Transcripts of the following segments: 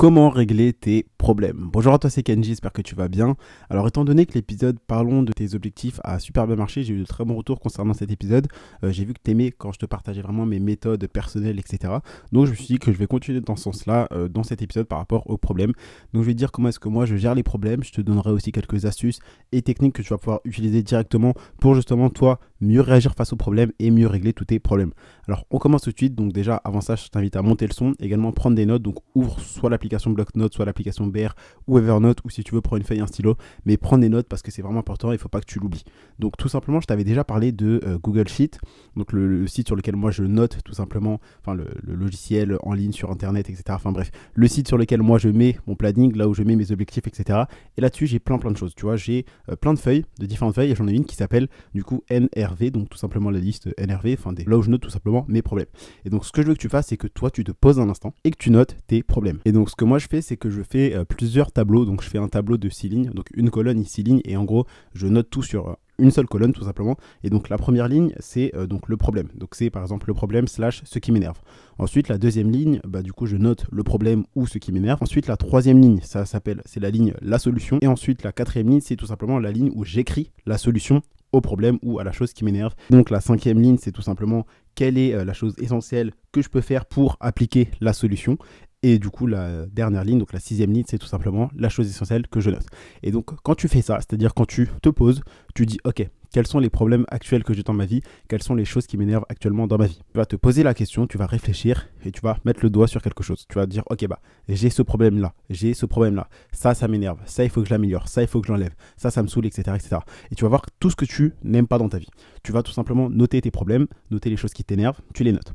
Comment régler tes problèmes? Bonjour à toi, c'est Kenji, j'espère que tu vas bien. Alors étant donné que l'épisode Parlons de tes objectifs a super bien marché, j'ai eu de très bons retours concernant cet épisode. J'ai vu que t'aimais quand je te partageais vraiment mes méthodes personnelles, etc. Donc je me suis dit que je vais continuer dans ce sens-là, dans cet épisode par rapport aux problèmes. Donc je vais te dire comment est-ce que moi je gère les problèmes, je te donnerai aussi quelques astuces et techniques que tu vas pouvoir utiliser directement pour justement toi mieux réagir face aux problèmes et mieux régler tous tes problèmes. Alors on commence tout de suite, donc déjà avant ça je t'invite à monter le son, également prendre des notes, donc ouvre soit l'application Bloc-Notes, soit l'application BR ou Evernote, ou si tu veux prendre une feuille et un stylo, mais prends des notes parce que c'est vraiment important, il ne faut pas que tu l'oublies. Donc tout simplement je t'avais déjà parlé de Google Sheet, donc le site sur lequel moi je note tout simplement, enfin le logiciel en ligne sur internet, etc. Enfin bref, le site sur lequel moi je mets mon planning, là où je mets mes objectifs, etc. Et là-dessus j'ai plein de choses, tu vois, j'ai plein de feuilles, de différentes feuilles, et j'en ai une qui s'appelle du coup NRV, donc tout simplement la liste NRV, enfin là où je note tout simplement mes problèmes. Et donc ce que je veux que tu fasses, c'est que toi tu te poses un instant et que tu notes tes problèmes. Et donc ce que moi je fais, c'est que je fais plusieurs tableaux, donc je fais un tableau de 6 lignes, donc une colonne 6 lignes, et en gros je note tout sur une seule colonne tout simplement. Et donc la première ligne c'est donc le problème, donc c'est par exemple le problème / ce qui m'énerve. Ensuite la deuxième ligne, du coup je note le problème ou ce qui m'énerve. Ensuite la troisième ligne, c'est la ligne la solution. Et ensuite la quatrième ligne, c'est tout simplement la ligne où j'écris la solution au problème ou à la chose qui m'énerve. Donc la cinquième ligne, c'est tout simplement quelle est la chose essentielle que je peux faire pour appliquer la solution. Et du coup, la dernière ligne, donc la sixième ligne, c'est tout simplement la chose essentielle que je note. Et donc, quand tu fais ça, c'est-à-dire quand tu te poses, tu dis, ok, quels sont les problèmes actuels que j'ai dans ma vie? Quelles sont les choses qui m'énervent actuellement dans ma vie? Tu vas te poser la question, tu vas réfléchir et tu vas mettre le doigt sur quelque chose. Tu vas te dire, ok, j'ai ce problème-là, ça m'énerve, ça, il faut que je l'améliore, ça, il faut que je l'enlève, ça me saoule, etc., etc. Et tu vas voir tout ce que tu n'aimes pas dans ta vie. Tu vas tout simplement noter tes problèmes, noter les choses qui t'énervent, tu les notes.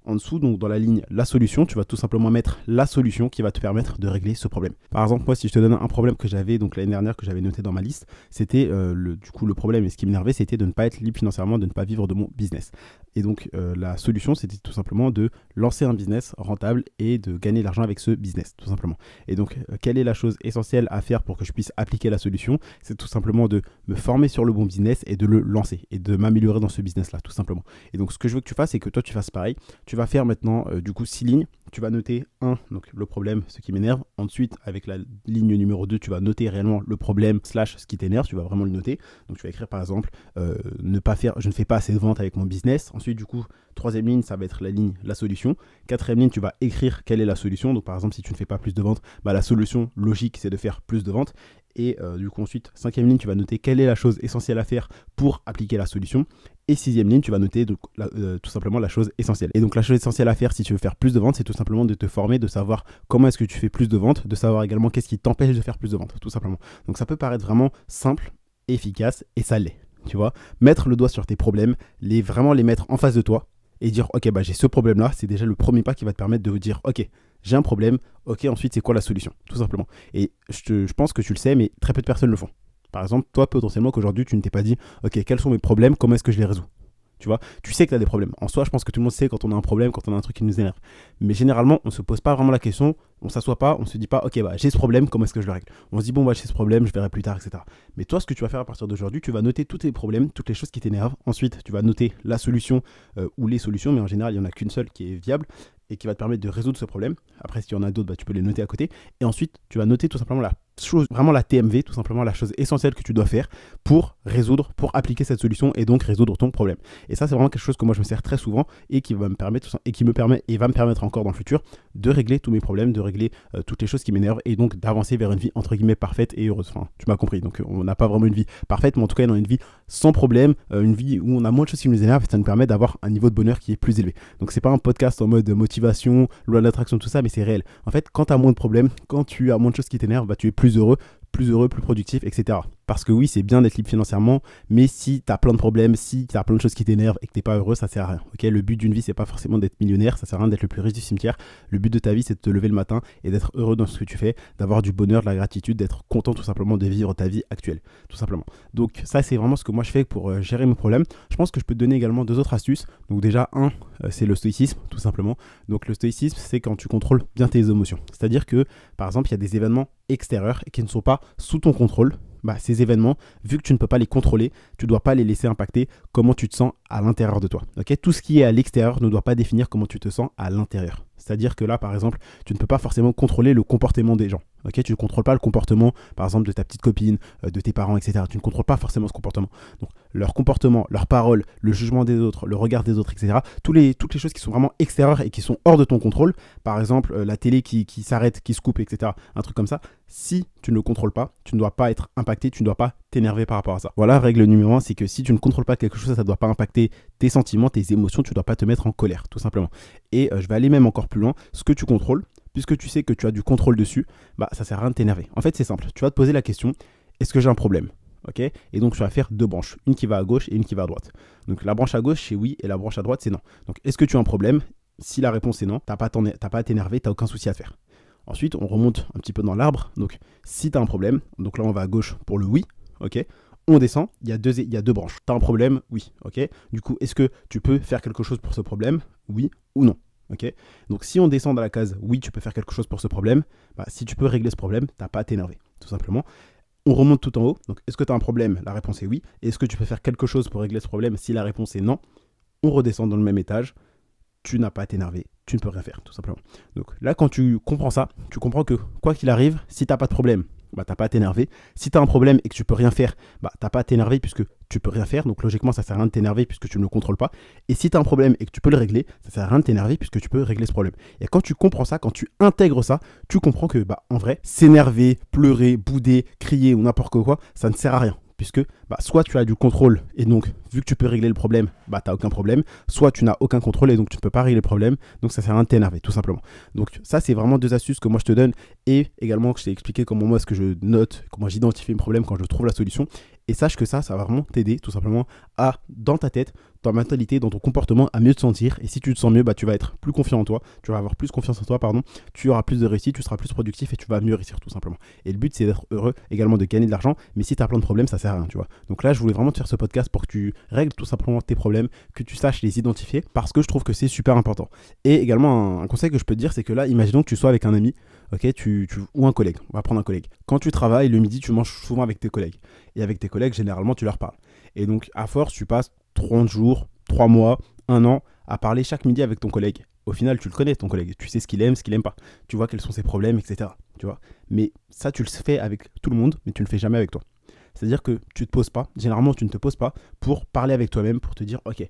En dessous, donc dans la ligne la solution, tu vas tout simplement mettre la solution qui va te permettre de régler ce problème. Par exemple, moi, si je te donne un problème que j'avais donc l'année dernière, que j'avais noté dans ma liste, c'était le problème, et ce qui m'énervait, c'était de ne pas être libre financièrement, de ne pas vivre de mon business. Et donc la solution, c'était tout simplement de lancer un business rentable et de gagner de l'argent avec ce business, tout simplement. Et donc quelle est la chose essentielle à faire pour que je puisse appliquer la solution? C'est tout simplement de me former sur le bon business et de le lancer et de m'améliorer dans ce business-là, tout simplement. Et donc ce que je veux que tu fasses, c'est que toi, tu fasses pareil. Tu vas faire maintenant du coup 6 lignes. Tu vas noter 1, donc le problème, ce qui m'énerve. Ensuite, avec la ligne numéro 2, tu vas noter réellement le problème / ce qui t'énerve. Tu vas vraiment le noter. Donc tu vas écrire par exemple je ne fais pas assez de ventes avec mon business. Ensuite, du coup, troisième ligne, ça va être la ligne la solution. Quatrième ligne, tu vas écrire quelle est la solution. Donc par exemple, si tu ne fais pas plus de ventes, la solution logique, c'est de faire plus de ventes. Et du coup ensuite, cinquième ligne, tu vas noter quelle est la chose essentielle à faire pour appliquer la solution. Et sixième ligne, tu vas noter tout simplement la chose essentielle. Et donc la chose essentielle à faire si tu veux faire plus de ventes, c'est tout simplement de te former, de savoir comment est-ce que tu fais plus de ventes, de savoir également qu'est-ce qui t'empêche de faire plus de ventes, tout simplement. Donc ça peut paraître vraiment simple, efficace, et ça l'est, tu vois. Mettre le doigt sur tes problèmes, vraiment les mettre en face de toi et dire ok, j'ai ce problème-là, c'est déjà le premier pas qui va te permettre de vous dire ok, j'ai un problème, ok, ensuite c'est quoi la solution, tout simplement. Et je pense que tu le sais, mais très peu de personnes le font. Par exemple, toi, potentiellement, qu'aujourd'hui, tu ne t'es pas dit, ok, quels sont mes problèmes, comment est-ce que je les résous? Tu vois, tu sais que tu as des problèmes. En soi, je pense que tout le monde sait quand on a un problème, quand on a un truc qui nous énerve. Mais généralement, on ne se pose pas vraiment la question, on ne s'assoit pas, on ne se dit pas, ok, j'ai ce problème, comment est-ce que je le règle? On se dit, bon, j'ai ce problème, je verrai plus tard, etc. Mais toi, ce que tu vas faire à partir d'aujourd'hui, tu vas noter tous tes problèmes, toutes les choses qui t'énervent. Ensuite, tu vas noter la solution ou les solutions, mais en général, il n'y en a qu'une seule qui est viable et qui va te permettre de résoudre ce problème. Après, s'il y en a d'autres, tu peux les noter à côté. Et ensuite, tu vas noter tout simplement la chose, vraiment la TMV, tout simplement la chose essentielle que tu dois faire pour résoudre, pour appliquer cette solution et donc résoudre ton problème. Et ça, c'est vraiment quelque chose que moi je me sers très souvent et qui va me permettre, va me permettre encore dans le futur de régler tous mes problèmes, de régler toutes les choses qui m'énervent et donc d'avancer vers une vie entre guillemets parfaite et heureuse. Enfin, tu m'as compris. Donc, on n'a pas vraiment une vie parfaite, mais en tout cas, on a une vie sans problème, une vie où on a moins de choses qui nous énervent et ça nous permet d'avoir un niveau de bonheur qui est plus élevé. Donc, c'est pas un podcast en mode motivation, loi de l'attraction, tout ça, mais c'est réel. En fait, quand tu as moins de problèmes, quand tu as moins de choses qui t'énervent, tu es plus heureux, plus productif, etc. Parce que oui, c'est bien d'être libre financièrement, mais si tu as plein de problèmes, si tu as plein de choses qui t'énervent et que tu n'es pas heureux, ça sert à rien. Okay, le but d'une vie, c'est pas forcément d'être millionnaire, ça sert à rien d'être le plus riche du cimetière. Le but de ta vie, c'est de te lever le matin et d'être heureux dans ce que tu fais, d'avoir du bonheur, de la gratitude, d'être content tout simplement de vivre ta vie actuelle, tout simplement. Donc ça, c'est vraiment ce que moi je fais pour gérer mes problèmes. Je pense que je peux te donner également 2 autres astuces. Donc déjà, c'est le stoïcisme, tout simplement. Donc le stoïcisme, c'est quand tu contrôles bien tes émotions. C'est-à-dire que, par exemple, il y a des événements extérieurs et qui ne sont pas sous ton contrôle, bah, ces événements, vu que tu ne peux pas les contrôler, tu ne dois pas les laisser impacter comment tu te sens à l'intérieur de toi. Okay, tout ce qui est à l'extérieur ne doit pas définir comment tu te sens à l'intérieur. C'est-à-dire que là, par exemple, tu ne peux pas forcément contrôler le comportement des gens. Okay, tu ne contrôles pas le comportement, par exemple, de ta petite copine, de tes parents, etc. Tu ne contrôles pas forcément ce comportement. Donc, leur comportement, leurs paroles, le jugement des autres, le regard des autres, etc. Toutes les choses qui sont vraiment extérieures et qui sont hors de ton contrôle, par exemple, la télé qui s'arrête, qui se coupe, etc. Un truc comme ça, si tu ne le contrôles pas, tu ne dois pas être impacté, tu ne dois pas t'énerver par rapport à ça. Voilà, règle numéro 1, c'est que si tu ne contrôles pas quelque chose, ça ne doit pas impacter tes sentiments, tes émotions, tu ne dois pas te mettre en colère, tout simplement. Et je vais aller même encore plus loin, ce que tu contrôles, puisque tu sais que tu as du contrôle dessus, bah ça sert à rien de t'énerver. En fait, c'est simple, tu vas te poser la question, est-ce que j'ai un problème? Okay, et donc tu vas faire deux branches, une qui va à gauche et une qui va à droite. Donc la branche à gauche c'est oui et la branche à droite c'est non. Donc est-ce que tu as un problème? Si la réponse est non, t'as pas à t'énerver, t'as aucun souci à te faire. Ensuite on remonte un petit peu dans l'arbre. Donc si tu as un problème, donc là on va à gauche pour le oui, ok. On descend, il y a deux branches. Tu as un problème? Oui, ok. Du coup, est-ce que tu peux faire quelque chose pour ce problème? Oui ou non? Ok. Donc si on descend dans la case oui, tu peux faire quelque chose pour ce problème, bah, si tu peux régler ce problème, t'as pas à t'énerver, tout simplement. On remonte tout en haut. Donc, est-ce que tu as un problème? La réponse est oui. Est-ce que tu peux faire quelque chose pour régler ce problème? Si la réponse est non, on redescend dans le même étage. Tu n'as pas à t'énerver. Tu ne peux rien faire, tout simplement. Donc là, quand tu comprends ça, tu comprends que quoi qu'il arrive, si tu n'as pas de problème, bah, tu n'as pas à t'énerver. Si tu as un problème et que tu peux rien faire, bah, tu n'as pas à t'énerver puisque tu peux rien faire. Donc logiquement, ça ne sert à rien de t'énerver puisque tu ne le contrôles pas. Et si tu as un problème et que tu peux le régler, ça ne sert à rien de t'énerver puisque tu peux régler ce problème. Et quand tu comprends ça, quand tu intègres ça, tu comprends que bah, en vrai, s'énerver, pleurer, bouder, crier ou n'importe quoi, ça ne sert à rien. Puisque bah, soit tu as du contrôle et donc vu que tu peux régler le problème, bah, tu n'as aucun problème, soit tu n'as aucun contrôle et donc tu ne peux pas régler le problème, donc ça sert à rien de t'énerver tout simplement. Donc ça c'est vraiment deux astuces que moi je te donne et également que je t'ai expliqué comment moi est-ce que je note, comment j'identifie un problème quand je trouve la solution. Et sache que ça va vraiment t'aider tout simplement à, dans ta tête, dans ta mentalité, dans ton comportement, à mieux te sentir. Et si tu te sens mieux, bah, tu vas être plus confiant en toi, tu vas avoir plus confiance en toi, tu auras plus de réussite, tu seras plus productif et tu vas mieux réussir tout simplement. Et le but c'est d'être heureux, également de gagner de l'argent, mais si tu as plein de problèmes, ça sert à rien, tu vois. Donc là, je voulais vraiment te faire ce podcast pour que tu règles tout simplement tes problèmes, que tu saches les identifier, parce que je trouve que c'est super important. Et également, un conseil que je peux te dire, c'est que là, imaginons que tu sois avec un ami, ok, ou un collègue, on va prendre un collègue. Quand tu travailles, le midi, tu manges souvent avec tes collègues. Et avec tes collègues, généralement, tu leur parles. Et donc, à force, tu passes 30 jours, 3 mois, 1 an à parler chaque midi avec ton collègue. Au final, tu le connais, ton collègue. Tu sais ce qu'il aime, ce qu'il n'aime pas. Tu vois quels sont ses problèmes, etc. Tu vois. Mais ça, tu le fais avec tout le monde, mais tu ne le fais jamais avec toi. C'est-à-dire que tu ne te poses pas, généralement, tu ne te poses pas pour parler avec toi-même, pour te dire, ok,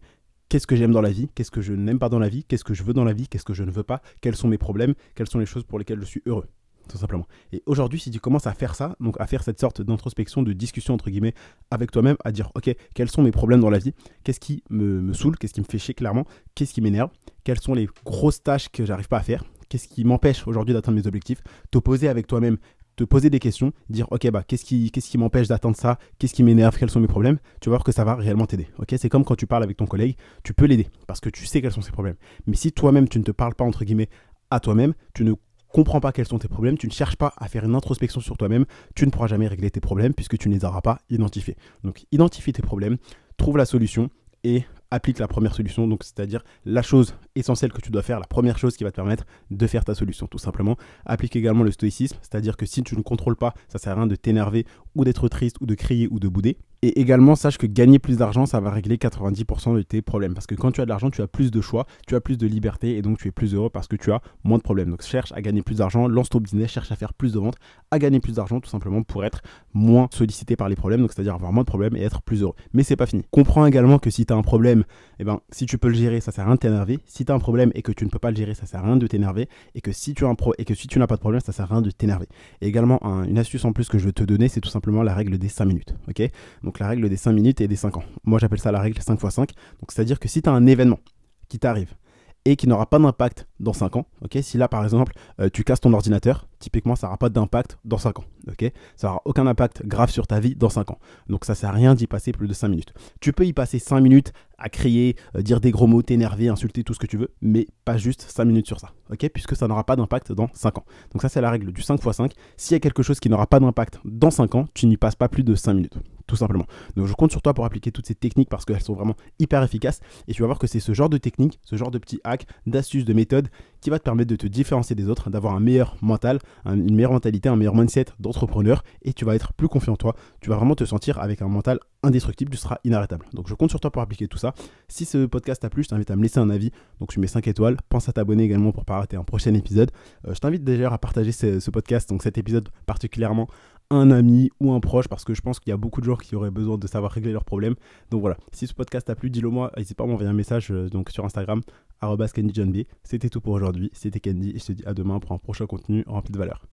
qu'est-ce que j'aime dans la vie? Qu'est-ce que je n'aime pas dans la vie? Qu'est-ce que je veux dans la vie? Qu'est-ce que je ne veux pas? Quels sont mes problèmes? Quelles sont les choses pour lesquelles je suis heureux? Tout simplement. Et aujourd'hui, si tu commences à faire ça, donc à faire cette sorte d'introspection, de discussion entre guillemets avec toi-même, à dire ok, quels sont mes problèmes dans la vie, qu'est-ce qui me saoule, qu'est-ce qui me fait chier clairement, qu'est-ce qui m'énerve, quelles sont les grosses tâches que j'arrive pas à faire, qu'est-ce qui m'empêche aujourd'hui d'atteindre mes objectifs, te poser avec toi-même, te poser des questions, dire ok bah qu'est-ce qui m'empêche d'atteindre ça, qu'est-ce qui m'énerve, quels sont mes problèmes, tu vas voir que ça va réellement t'aider. Ok, c'est comme quand tu parles avec ton collègue, tu peux l'aider parce que tu sais quels sont ses problèmes. Mais si toi-même tu ne te parles pas entre guillemets à toi-même, tu ne comprends pas quels sont tes problèmes, tu ne cherches pas à faire une introspection sur toi-même, tu ne pourras jamais régler tes problèmes puisque tu ne les auras pas identifiés. Donc identifie tes problèmes, trouve la solution et applique la première solution, donc c'est-à-dire la chose essentielle que tu dois faire, la première chose qui va te permettre de faire ta solution, tout simplement. Applique également le stoïcisme, c'est-à-dire que si tu ne contrôles pas, ça sert à rien de t'énerver ou d'être triste ou de crier ou de bouder. Et également, sache que gagner plus d'argent, ça va régler 90% de tes problèmes. Parce que quand tu as de l'argent, tu as plus de choix, tu as plus de liberté et donc tu es plus heureux parce que tu as moins de problèmes. Donc cherche à gagner plus d'argent, lance ton business, cherche à faire plus de ventes, à gagner plus d'argent tout simplement pour être moins sollicité par les problèmes, donc c'est-à-dire avoir moins de problèmes et être plus heureux. Mais c'est pas fini. Comprends également que si tu as un problème, eh ben, si tu peux le gérer, ça sert à rien de t'énerver. Si tu as un problème et que tu ne peux pas le gérer, ça sert à rien de t'énerver. Et que si tu n'as pas de problème, ça sert à rien de t'énerver. Et également, une astuce en plus que je veux te donner, c'est tout simplement la règle des 5 minutes. Ok, donc la règle des 5 minutes et des 5 ans. Moi, j'appelle ça la règle 5 x 5. Donc, c'est-à-dire que si tu as un événement qui t'arrive et qui n'aura pas d'impact dans 5 ans, ok, si là, par exemple, tu casses ton ordinateur, typiquement, ça n'aura pas d'impact dans 5 ans, ok, ça n'aura aucun impact grave sur ta vie dans 5 ans. Donc, ça ne sert à rien d'y passer plus de 5 minutes. Tu peux y passer 5 minutes à crier, dire des gros mots, t'énerver, insulter, tout ce que tu veux, mais pas juste 5 minutes sur ça, ok, puisque ça n'aura pas d'impact dans 5 ans. Donc ça, c'est la règle du 5 x 5. S'il y a quelque chose qui n'aura pas d'impact dans 5 ans, tu n'y passes pas plus de 5 minutes. tout simplement. Donc je compte sur toi pour appliquer toutes ces techniques parce qu'elles sont vraiment hyper efficaces et tu vas voir que c'est ce genre de technique, ce genre de petits hacks, d'astuces, de méthodes qui va te permettre de te différencier des autres, d'avoir un meilleur mental, une meilleure mentalité, un meilleur mindset d'entrepreneur et tu vas être plus confiant en toi. Tu vas vraiment te sentir avec un mental indestructible, tu seras inarrêtable. Donc je compte sur toi pour appliquer tout ça. Si ce podcast t'a plu, je t'invite à me laisser un avis. Donc je mets 5 étoiles. Pense à t'abonner également pour ne pas rater un prochain épisode. Je t'invite d'ailleurs à partager ce podcast, donc cet épisode particulièrement, un ami ou un proche parce que je pense qu'il y a beaucoup de gens qui auraient besoin de savoir régler leurs problèmes. Donc voilà, si ce podcast t'a plu, dis-le moi, n'hésite pas à m'envoyer un message donc sur Instagram @kendyjohnb. C'était tout pour aujourd'hui, c'était Kendy et je te dis à demain pour un prochain contenu rempli de valeur.